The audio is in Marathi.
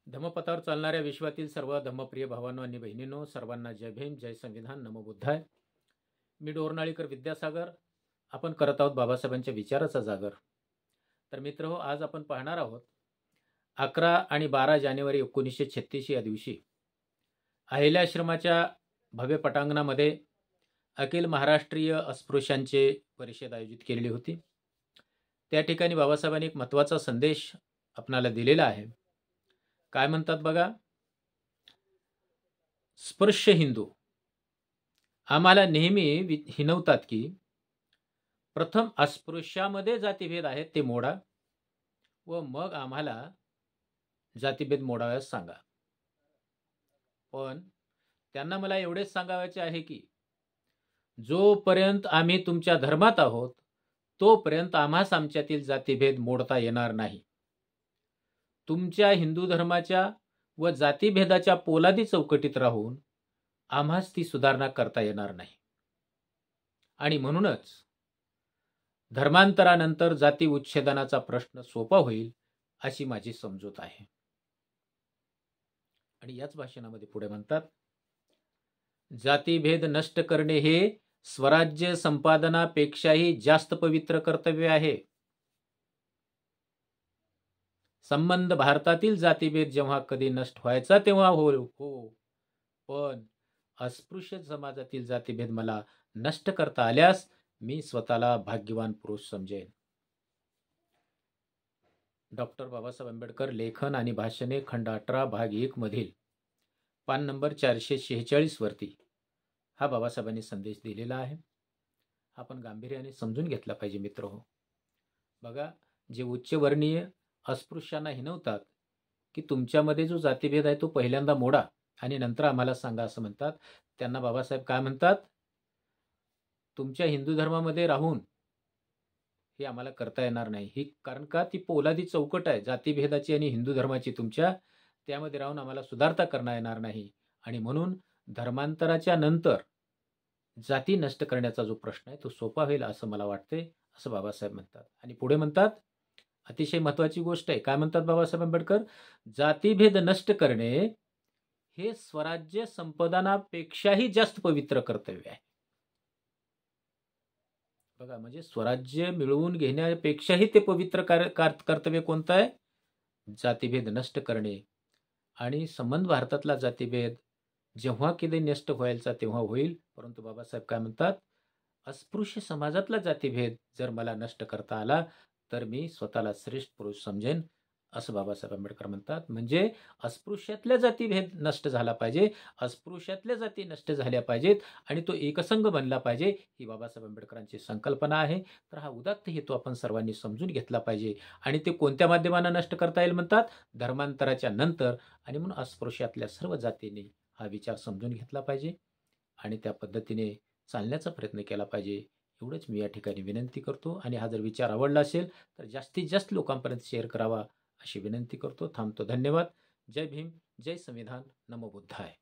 धम्मपथावर चालणाऱ्या विश्वातील सर्व धम्मप्रिय भावांनो आणि बहिणींनो, सर्वांना जय भीम, जय संविधान, नमो बुद्धाय. मी डोरनाळीकर विद्यासागर. आपण करत आहोत बाबासाहेबांच्या विचाराचा जागर. तर मित्रहो, आज आपण पाहणार आहोत 11 आणि 12 जानेवारी 1936 या दिवशी अहिल्याश्रमाच्या भव्य पटांगणामध्ये अखिल महाराष्ट्रीय अस्पृश्यांचे परिषद आयोजित केलेली होती. त्या ठिकाणी बाबासाहेबांनी एक महत्त्वाचा संदेश आपणाला दिलेला आहे. काय म्हणतात बघा, स्पर्श हिंदू आम्हाला नेहमी हिनवतात की प्रथम अस्पृश्यामध्ये जातीभेद आहेत ते मोडा व मग आम्हाला जातीभेद मोडाव्यास सांगा. पण त्यांना मला एवढेच सांगायचे आहे की जोपर्यंत आम्ही तुमच्या धर्मात आहोत तोपर्यंत आम्हास आमच्यातील जातीभेद मोडता येणार नाही. तुमच्या हिंदू धर्माच्या व जातीभेदाच्या पोलादी चौकटीत राहून आम्हास ती सुधारणा करता येणार नाही. आणि म्हणूनच धर्मांतरानंतर जाती उच्छेदनाचा प्रश्न सोपा होईल अशी माझी समजूत आहे. आणि याच भाषणामध्ये पुढे म्हणतात, जातीभेद नष्ट करणे हे स्वराज्य संपादनापेक्षाही जास्त पवित्र कर्तव्य आहे. संबंध भारतातील जातीभेद जेव्हा कधी नष्ट व्हायचा तेव्हा हो, पण अस्पृश्य समाजातील जातीभेद मला नष्ट करता आल्यास मी स्वतःला भाग्यवान पुरुष समजेन. डॉक्टर बाबासाहेब आंबेडकर लेखन आणि भाषणे खंड 18 भाग 1 मधील पान नंबर 446 वरती हा बाबासाहेबांनी संदेश दिलेला आहे. आपण गांभीर्याने समजून घेतला पाहिजे मित्रहो. बघा, जे उच्चवर्णीय अस्पृश्यांना हिनवतात की तुमच्यामध्ये जो जातीभेद आहे तो पहिल्यांदा मोडा आणि नंतर आम्हाला सांगा असं म्हणतात, त्यांना बाबासाहेब काय म्हणतात, तुमच्या हिंदू धर्मामध्ये राहून हे आम्हाला करता येणार नाही. ही कारण का ती पोलादी चौकट आहे जातीभेदाची आणि हिंदू धर्माची, तुमच्या त्यामध्ये राहून आम्हाला सुधारता करता येणार नाही. आणि म्हणून धर्मांतराच्या नंतर जाती नष्ट करण्याचा जो प्रश्न आहे तो सोपा होईल असं मला वाटते, असं बाबासाहेब म्हणतात. आणि पुढे म्हणतात, अतिशय महत्वाची गोष्ट आहे. काय म्हणतात बाबासाहेब आंबेडकर, जातीभेद नष्ट करणे हे स्वराज्य संपादनापेक्षाही जास्त पवित्र कर्तव्य आहे. बघा, म्हणजे स्वराज्य मिळवून घेण्यापेक्षाही ते पवित्र कर्तव्य कोणतं आहे? जातीभेद नष्ट करणे. आणि संबंध भारतातला जातीभेद जेव्हा कधी नष्ट व्हायचा तेव्हा होईल, परंतु बाबासाहेब काय म्हणतात, अस्पृश्य समाजातला जातीभेद जर मला नष्ट करता आला तर मी स्वतःला श्रेष्ठ पुरुष समजेन असं बाबासाहेब आंबेडकर म्हणतात. म्हणजे अस्पृश्यातल्या जातीभेद नष्ट झाला पाहिजे, अस्पृश्यातल्या जाती नष्ट झाल्या पाहिजेत आणि तो एकसंघ बनला पाहिजे, ही बाबासाहेब आंबेडकरांची संकल्पना आहे. तर हा उदात्त हेतू आपण सर्वांनी समजून घेतला पाहिजे. आणि ते कोणत्या माध्यमाने नष्ट करता येईल म्हणतात, धर्मांतराच्या नंतर. आणि म्हणून अस्पृश्यातल्या सर्व जातींनी हा विचार समजून घेतला पाहिजे आणि त्या पद्धतीने चालण्याचा प्रयत्न केला पाहिजे. एवढंच मी या ठिकाणी विनंती करतो. आणि हा जर विचार आवडला असेल तर जास्तीत जास्त लोकांपर्यंत शेअर करावा अशी विनंती करतो. थांबतो. धन्यवाद. जय भीम, जय संविधान, नमो बुद्धाय.